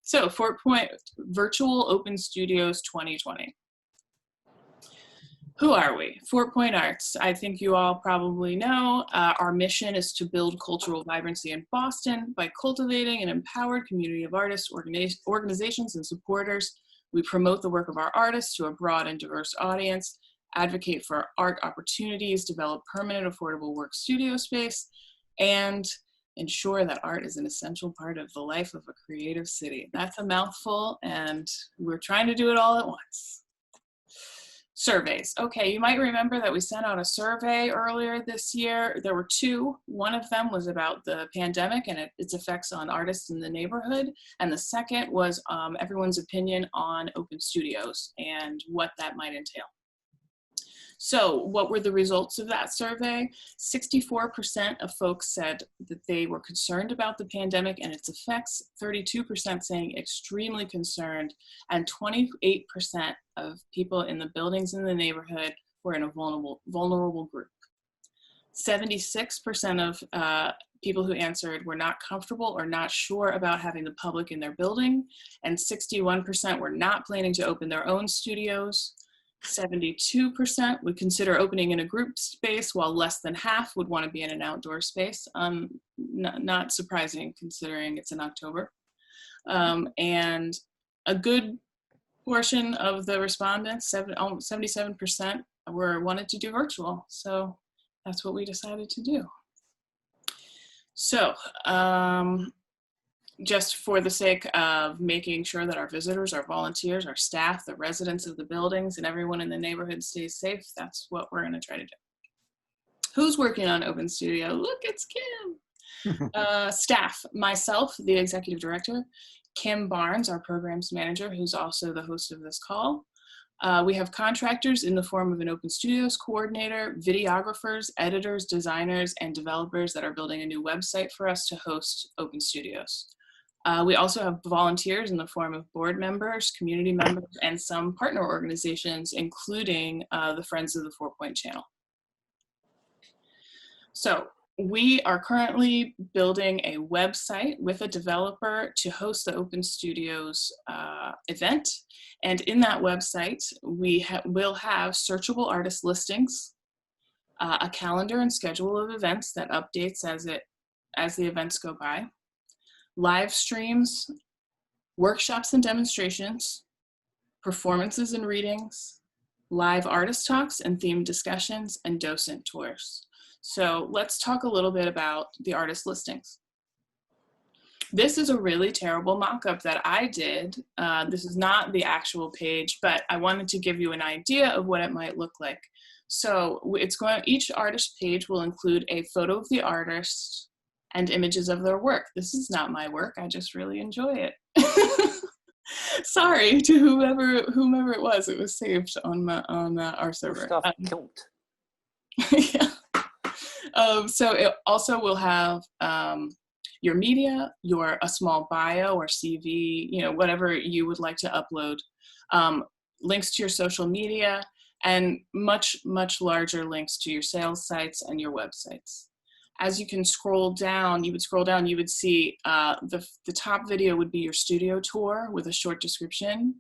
So Fort Point Virtual Open Studios 2020. Who are we? Fort Point Arts. I think you all probably know. Our mission is to build cultural vibrancy in Boston by cultivating an empowered community of artists, organizations, and supporters. We promote the work of our artists to a broad and diverse audience, advocate for art opportunities, develop permanent affordable work studio space, and ensure that art is an essential part of the life of a creative city. That's a mouthful, and we're trying to do it all at once. Surveys. Okay, you might remember that we sent out a survey earlier this year. There were two. One of them was about the pandemic and its effects on artists in the neighborhood. And the second was everyone's opinion on open studios and what that might entail. So what were the results of that survey? 64% of folks said that they were concerned about the pandemic and its effects, 32% saying extremely concerned, and 28% of people in the buildings in the neighborhood were in a vulnerable group. 76% of people who answered were not comfortable or not sure about having the public in their building, and 61% were not planning to open their own studios. 72% would consider opening in a group space, while less than half would want to be in an outdoor space. Not surprising considering it's in October. And a good portion of the respondents, 77%, wanted to do virtual. So that's what we decided to do. So just for the sake of making sure that our visitors, our volunteers, our staff, the residents of the buildings, and everyone in the neighborhood stays safe, that's what we're going to try to do. Who's working on Open Studio? Look, it's Kim. Staff, myself, the executive director, Kim Barnes, our programs manager, who's also the host of this call. We have contractors in the form of an Open Studios coordinator, videographers, editors, designers, and developers that are building a new website for us to host Open Studios. We also have volunteers in the form of board members, community members, and some partner organizations, including the Friends of the 4 Point Channel. So we are currently building a website with a developer to host the Open Studios event. And in that website, we will have searchable artist listings, a calendar and schedule of events that updates as the events go by, live streams, workshops and demonstrations, performances and readings, live artist talks and themed discussions, and docent tours. So let's talk a little bit about the artist listings. This is a really terrible mock-up that I did. This is not the actual page, but I wanted to give you an idea of what it might look like. So each artist page will include a photo of the artist and images of their work. This is not my work, I just really enjoy it. Sorry to whomever it was saved on our server. Stuff killed. Yeah. So it also will have your media, a small bio or CV, whatever you would like to upload, links to your social media, and much, much larger links to your sales sites and your websites. As you can scroll down, you would see the top video would be your studio tour with a short description.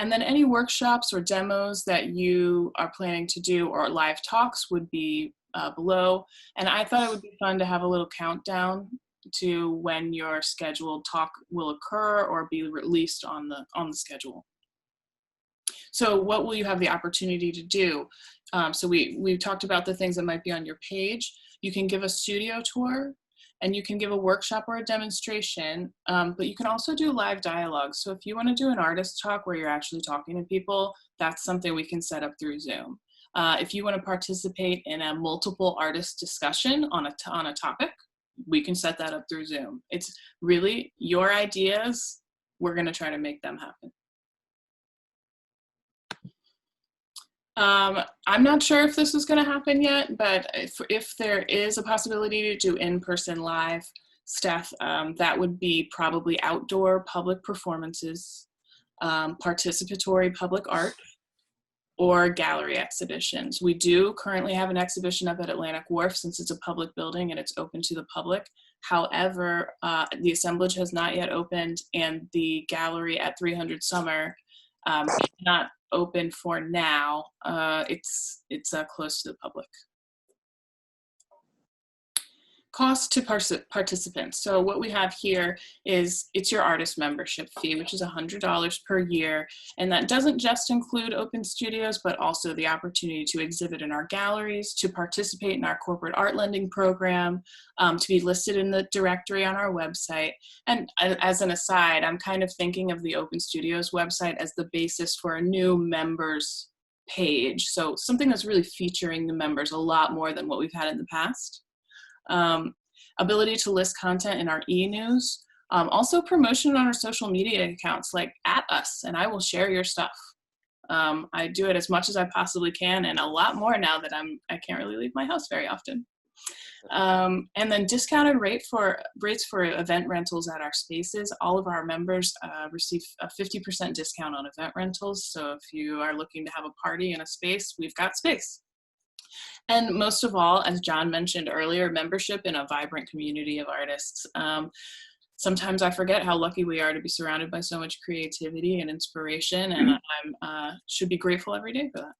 And then any workshops or demos that you are planning to do or live talks would be below. And I thought it would be fun to have a little countdown to when your scheduled talk will occur or be released on the schedule. So what will you have the opportunity to do? So we talked about the things that might be on your page. You can give a studio tour, and you can give a workshop or a demonstration, but you can also do live dialogue. So if you want to do an artist talk where you're actually talking to people, that's something we can set up through Zoom. If you want to participate in a multiple artist discussion on a topic, we can set that up through Zoom. It's really your ideas. We're going to try to make them happen. I'm not sure if this is going to happen yet, but if there is a possibility to do in-person live stuff, that would be probably outdoor public performances, participatory public art, or gallery exhibitions. We do currently have an exhibition up at Atlantic Wharf since it's a public building and it's open to the public. However, the assemblage has not yet opened, and the gallery at 300 Summer not open for now. It's closed to the public. Cost to participants. So what we have here is it's your artist membership fee, which is $100 per year. And that doesn't just include open studios, but also the opportunity to exhibit in our galleries, to participate in our corporate art lending program, to be listed in the directory on our website. And as an aside, I'm kind of thinking of the Open Studios website as the basis for a new members page. So something that's really featuring the members a lot more than what we've had in the past. Ability to list content in our e-news, also promotion on our social media accounts, like @us, and I will share your stuff. I do it as much as I possibly can, and a lot more now that I can't really leave my house very often. And then discounted rates for event rentals at our spaces. All of our members receive a 50% discount on event rentals. So if you are looking to have a party in a space, we've got space. And most of all, as John mentioned earlier, membership in a vibrant community of artists. Sometimes I forget how lucky we are to be surrounded by so much creativity and inspiration, and I should be grateful every day for that.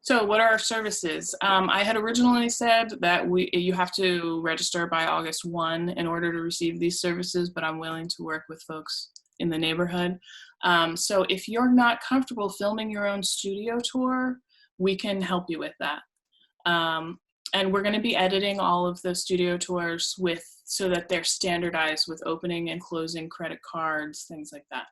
So what are our services? I had originally said that you have to register by August 1 in order to receive these services, but I'm willing to work with folks in the neighborhood. So if you're not comfortable filming your own studio tour, we can help you with that. And we're going to be editing all of the studio tours so that they're standardized with opening and closing credit cards, things like that.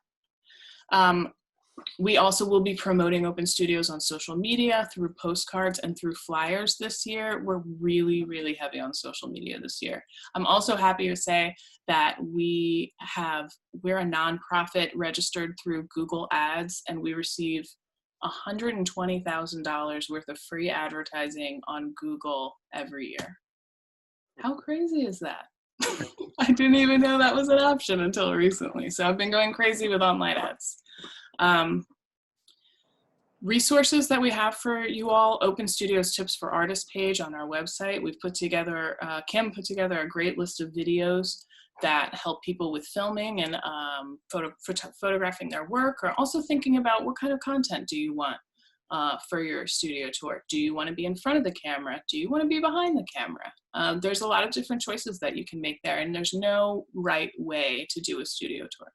We also will be promoting Open Studios on social media through postcards and through flyers this year. We're really, really heavy on social media this year. I'm also happy to say that we're a nonprofit registered through Google Ads, and we receive $120,000 worth of free advertising on Google every year. How crazy is that? I didn't even know that was an option until recently. So I've been going crazy with online ads. Resources that we have for you all: Open Studios Tips for Artists page on our website. We've put together, Kim put together a great list of videos that help people with filming and photographing their work, or also thinking about what kind of content do you want for your studio tour. Do you want to be in front of the camera? Do you want to be behind the camera? There's a lot of different choices that you can make there, and there's no right way to do a studio tour.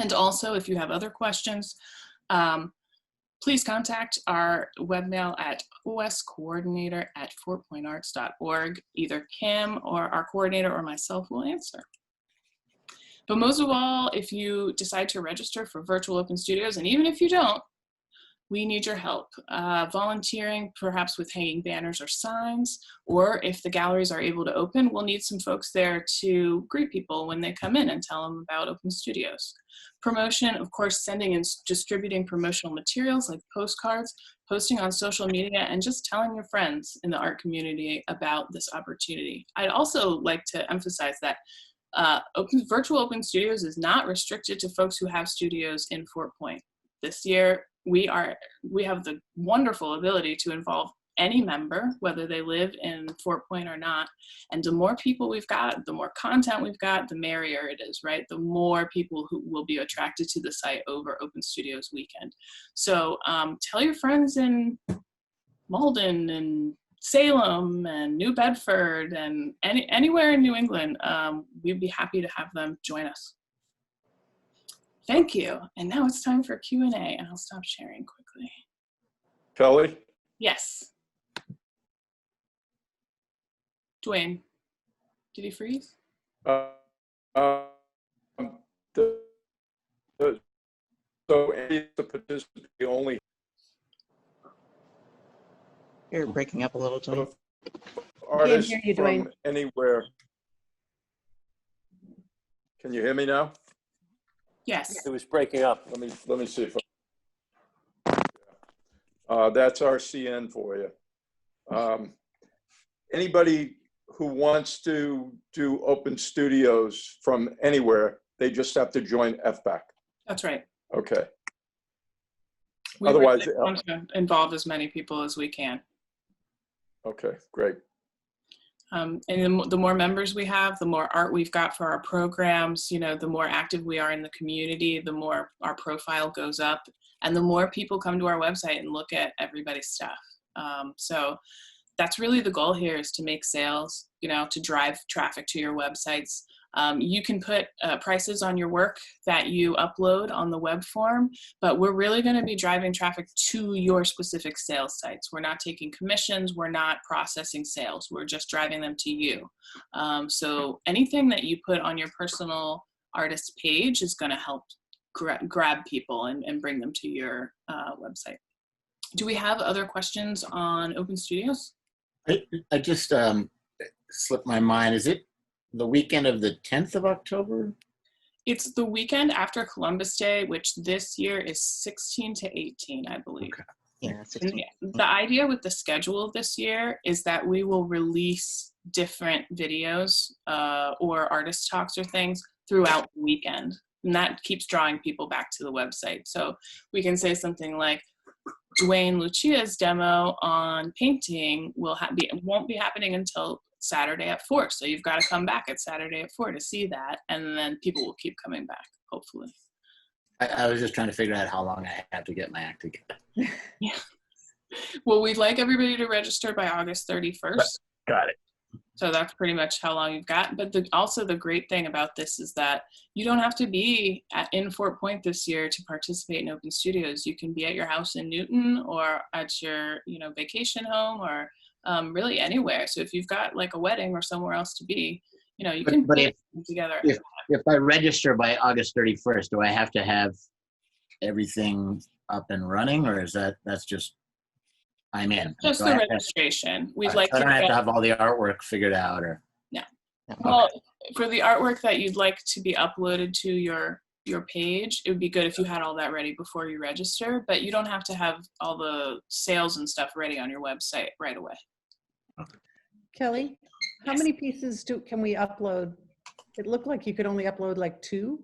And also, if you have other questions, please contact our webmail at oscoordinator@4pointarts.org. Either Kim or our coordinator or myself will answer. But most of all, if you decide to register for virtual open studios, and even if you don't, we need your help. Volunteering, perhaps with hanging banners or signs, or if the galleries are able to open, we'll need some folks there to greet people when they come in and tell them about open studios. Promotion, of course, sending and distributing promotional materials like postcards, posting on social media, and just telling your friends in the art community about this opportunity. I'd also like to emphasize that virtual open studios is not restricted to folks who have studios in Fort Point. This year, we have the wonderful ability to involve any member, whether they live in Fort Point or not. And the more people we've got, the more content we've got, the merrier it is, right? The more people who will be attracted to the site over Open Studios weekend. So tell your friends in Malden and Salem and New Bedford and anywhere in New England. We'd be happy to have them join us. Thank you. And now it's time for Q&A, and I'll stop sharing quickly. Kelly? Yes. Dwayne, did he freeze? So any of the participants only. You're breaking up a little, Dwayne. Artists hear you, from Dwayne. anywhere. Can you hear me now? Yes. It was breaking up. Let me see if that's RCN for you. Anybody who wants to do open studios from anywhere, they just have to join FBAC. That's right. Okay. We Otherwise, really want to involve as many people as we can. okay, great. And the more members we have, the more art we've got for our programs, you know, the more active we are in the community, the more our profile goes up, and the more people come to our website and look at everybody's stuff. So that's really the goal here, is to make sales, you know, to drive traffic to your websites. You can put prices on your work that you upload on the web form, but we're really going to be driving traffic to your specific sales sites. We're not taking commissions. We're not processing sales. We're just driving them to you. So anything that you put on your personal artist page is going to help grab people and bring them to your website. Do we have other questions on Open Studios? I just slipped my mind. Is it the weekend of the 10th of October? It's the weekend after Columbus Day, which this year is 16 to 18, I believe. Okay. Yeah, And the idea with the schedule this year is that we will release different videos or artist talks or things throughout the weekend. And that keeps drawing people back to the website. So we can say something like, Dwayne Lucia's demo on painting won't be happening until Saturday at 4. So you've got to come back at Saturday at 4 to see that. And then people will keep coming back, hopefully. I was just trying to figure out how long I have to get my act together. Yeah. Well, we'd like everybody to register by August 31st. Got it. So that's pretty much how long you've got. But also the great thing about this is that you don't have to be in Fort Point this year to participate in Open Studios. You can be at your house in Newton or at your, you know, vacation home or really anywhere. So if you've got like a wedding or somewhere else to be, you know, you can put it together. If I register by August 31st, do I have to have everything up and running, or is that's just I'm in? Just So the I have to- registration. We'd Right, like so I to don't have get, to have all the artwork figured out, or well, for the artwork that you'd like to be uploaded to your page, it would be good if you had all that ready before you register, but you don't have to have all the sales and stuff ready on your website right away. Kelly, how Yes. many pieces can we upload? It looked like you could only upload like 2.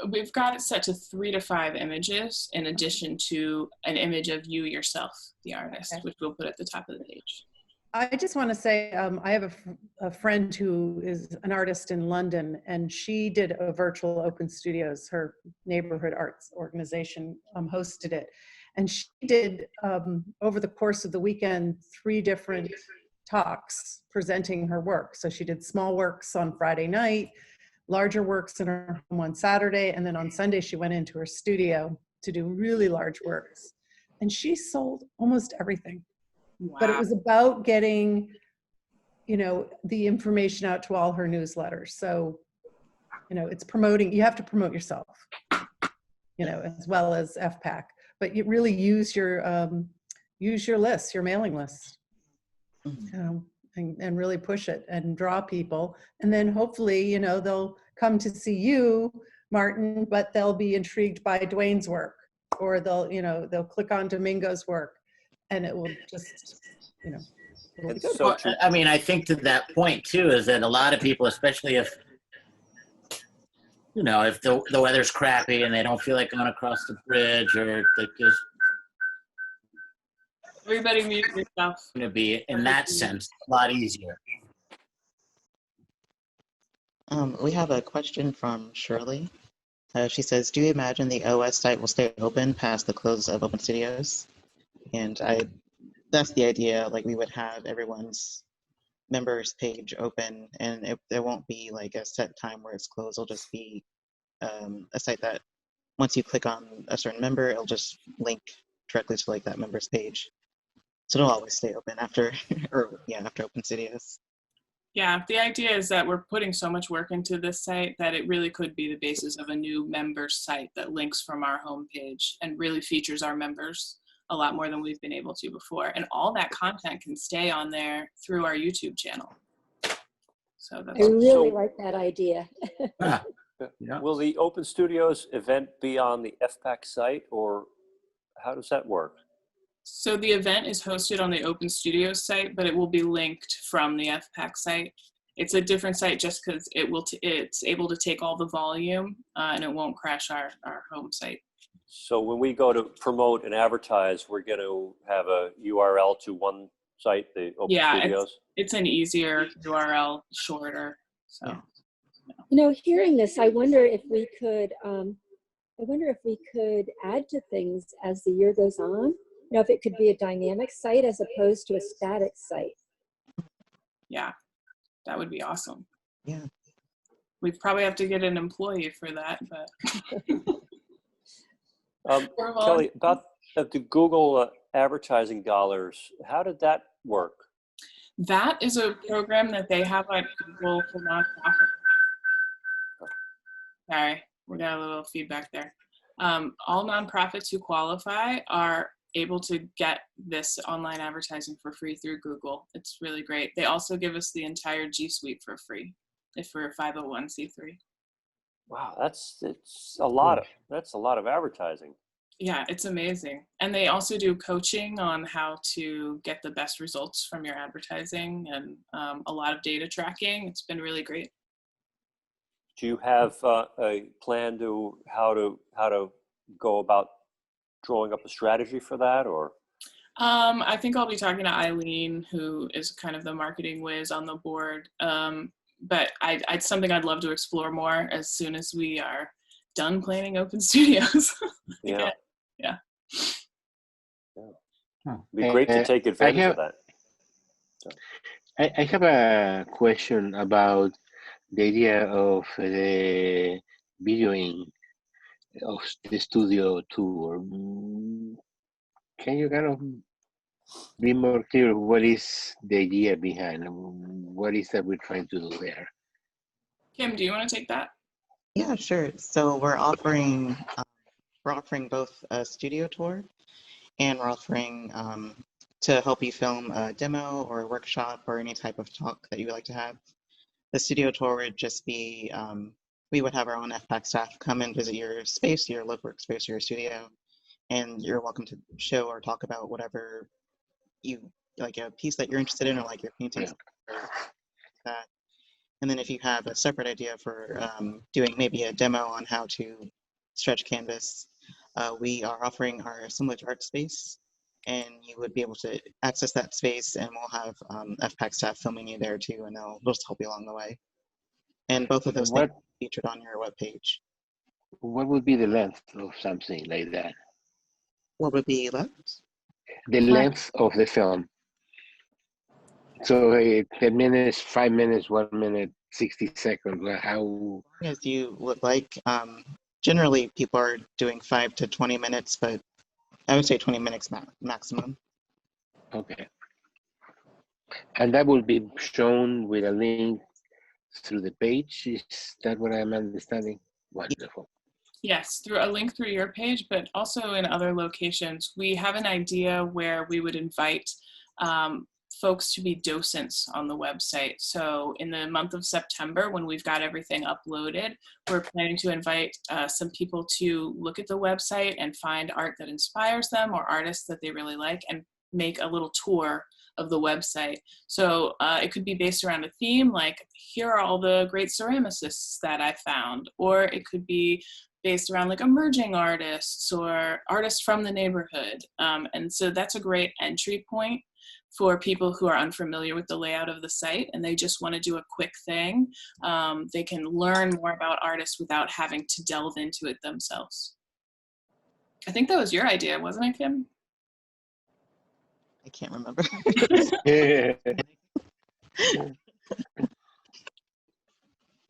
We've got it set to 3 to 5 images in addition to an image of you yourself, the artist, Okay. which we'll put at the top of the page. I just want to say, I have a friend who is an artist in London, and she did a virtual Open Studios. Her neighborhood arts organization hosted it. And she did, over the course of the weekend, 3 different talks presenting her work. So she did small works on Friday night, larger works in her home on Saturday, and then on Sunday she went into her studio to do really large works. And she sold almost everything. Wow. But it was about getting, you know, the information out to all her newsletters. So, you know, it's promoting, you have to promote yourself, you know, as well as FPAC, but you really use your list, your mailing list, you know, and really push it and draw people. And then hopefully, you know, they'll come to see you, Martin, but they'll be intrigued by Dwayne's work, or they'll, you know, they'll click on Domingo's work. And it will just, you know, it'll be good. So Well, I mean, I think to that point too is that a lot of people, especially if you know, if the weather's crappy and they don't feel like going across the bridge, or they just Everybody mute yourself. going to be in that sense a lot easier. We have a question from Shirley. She says, do you imagine the OS site will stay open past the close of Open Studios? And that's the idea, like we would have everyone's members page open, and there won't be like a set time where it's closed. It'll just be a site that once you click on a certain member, it'll just link directly to like that member's page. So it'll always stay open after, after Open Studios. Yeah, the idea is that we're putting so much work into this site that it really could be the basis of a new member site that links from our homepage and really features our members a lot more than we've been able to before. And all that content can stay on there through our YouTube channel. So that's I really like that idea. Ah, yeah. will the Open Studios event be on the FPAC site, or how does that work? So the event is hosted on the Open Studios site, but it will be linked from the FPAC site. It's a different site just because it's able to take all the volume and it won't crash our home site. So when we go to promote and advertise, we're going to have a URL to one site, the Open Yeah, Studios? it's an easier URL, shorter. So Yeah. You know, hearing this, I wonder if we could, add to things as the year goes on. You know, if it could be a dynamic site as opposed to a static site. yeah, that would be awesome. Yeah. We'd probably have to get an employee for that, but Kelly, about the Google advertising dollars, how did that work? that is a program that they have at Google for nonprofit. Sorry, we got a little feedback there. All nonprofits who qualify are able to get this online advertising for free through Google. It's really great. They also give us the entire G Suite for free if we're a 501c3. Wow, that's a lot of advertising. Yeah, it's amazing. And they also do coaching on how to get the best results from your advertising and a lot of data tracking. It's been really great. Do you have a plan to how to go about drawing up a strategy for that, or? I think I'll be talking to Eileen, who is kind of the marketing whiz on the board. But it's something I'd love to explore more as soon as we are done planning open studios. Yeah. Yeah. It'd be great to take advantage of that. I have a question about the idea of the videoing of the studio tour. Can you kind of be more clear what is the idea behind what is that we're trying to do there? Kim, do you want to take that? Yeah, sure. So we're offering both a studio tour, and we're offering to help you film a demo or a workshop or any type of talk that you would like to have. The studio tour would just be, we would have our own FPAC staff come and visit your space, your live workspace, or your studio, and you're welcome to show or talk about whatever you, like a piece that you're interested in, or like your paintings, or that. And then if you have a separate idea for doing maybe a demo on how to stretch canvas, we are offering our assemblage art space, and you would be able to access that space, and we'll have FPAC staff filming you there too, and they'll just help you along the way. And both of those things are featured on your webpage. What would be the length of something like that? What would be left? The length of the film. So 10 minutes, 5 minutes, 1 minute, 60 seconds. How? As you would like. Generally, people are doing 5 to 20 minutes, but I would say 20 minutes maximum. Okay. And that will be shown with a link through the page. Is that what I'm understanding? Wonderful. Yes, through a link through your page, but also in other locations. We have an idea where we would invite folks to be docents on the website. So in the month of September, when we've got everything uploaded, we're planning to invite some people to look at the website and find art that inspires them or artists that they really like, and make a little tour of the website. So it could be based around a theme, like here are all the great ceramicists that I found, or it could be based around like emerging artists or artists from the neighborhood. And so that's a great entry point for people who are unfamiliar with the layout of the site and they just want to do a quick thing. They can learn more about artists without having to delve into it themselves. I think that was your idea, wasn't it, Kim? I can't remember.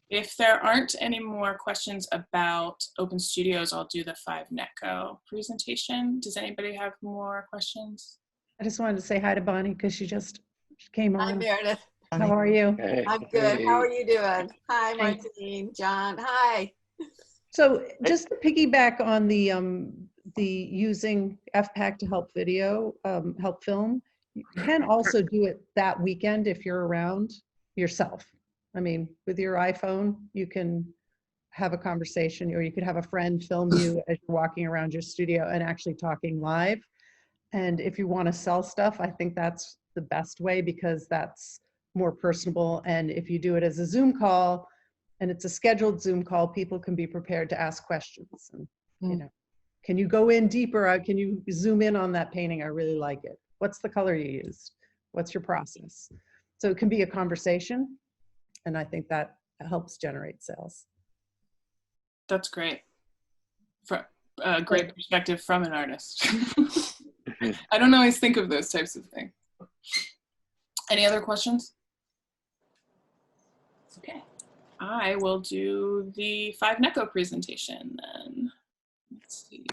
If there aren't any more questions about Open Studios, I'll do the 5NetCo presentation. Does anybody have more questions? I just wanted to say hi to Bonnie because she just came on. Hi, Meredith. How are you? I'm good. How are you doing? Hi, Martine, John. Hi. So just to piggyback on the using FPAC to help help film, you can also do it that weekend if you're around yourself. I mean, with your iPhone, you can have a conversation, or you could have a friend film you as you're walking around your studio and actually talking live. And if you want to sell stuff, I think that's the best way because that's more personable. And if you do it as a Zoom call and it's a scheduled Zoom call, people can be prepared to ask questions and, you know, Can you go in deeper? Can you zoom in on that painting? I really like it. What's the color you used? What's your process? So it can be a conversation, and I think that helps generate sales. That's great. Great perspective from an artist. I don't always think of those types of things. Any other questions? Okay, I will do the 5 NECO presentation then. Let's see.